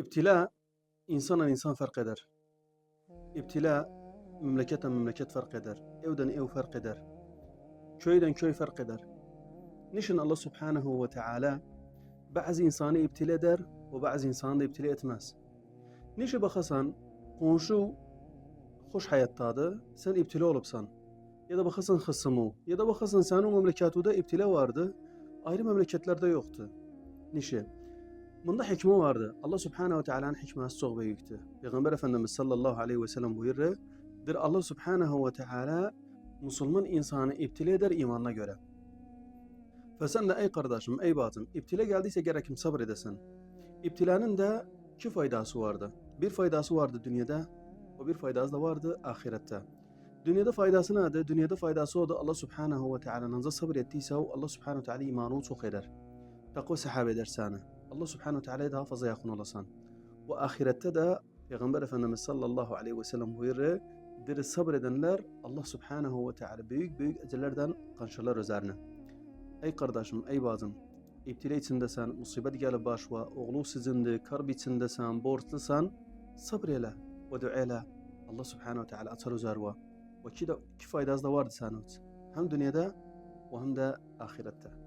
İptila insanla insan fark eder. İptila memleketten memleket fark eder. Evden ev fark eder. Köyden köy fark eder. Niçin Allah Subhanahu ve Teala bazı insanı iptila eder ve bazı insanı da iptila etmez. Niçin bakasan komşu hoş hayattadı, sen iptila olupsan. Ya da bakasan hısımı, ya da bakasan senin memlekatında iptila vardı, ayrı memleketlerde yoktu. Niçin? Bunda hikme vardı. Allah Subhanahu ve Teala'nın hikmesi çok büyüktü. Peygamber Efendimiz sallallahu aleyhi ve sellem buyurur. Bir Allah Subhanahu ve Teala Müslüman insanı iptila eder imanına göre. Sen de ey kardeşim, ey batım, iptila geldiyse gerekim sabredesin. İptilanın da iki faydası vardı. Bir faydası vardı dünyada, o bir faydası da vardı ahirette. Dünyada faydası nedir? Dünyada faydası o da Allah Subhanahu ve Teala'nın sabrettiyse Allah Subhanahu ve Teala imanını çok eder. Takva sahabe eder sana. Allah Subhanahu ve Teala'ya daha fazla yakın olasan. Ve ahirette de Peygamber Efendimiz sallallahu aleyhi ve sellem buyurur. Bir sabredenler Allah Subhanahu ve Teala büyük büyük ecirlerden kanşırlar üzerine. Ey kardeşim, ey bazım, İptila içindesən, musibet gelip başva, oğlu sizindi, karb içindesən, borçlusan, sabreyle ve duayla. Allah Subhanahu ve Teala açar üzerine. Ve ki faydası da vardı sana. Hem dünyada ve hem de ahirette.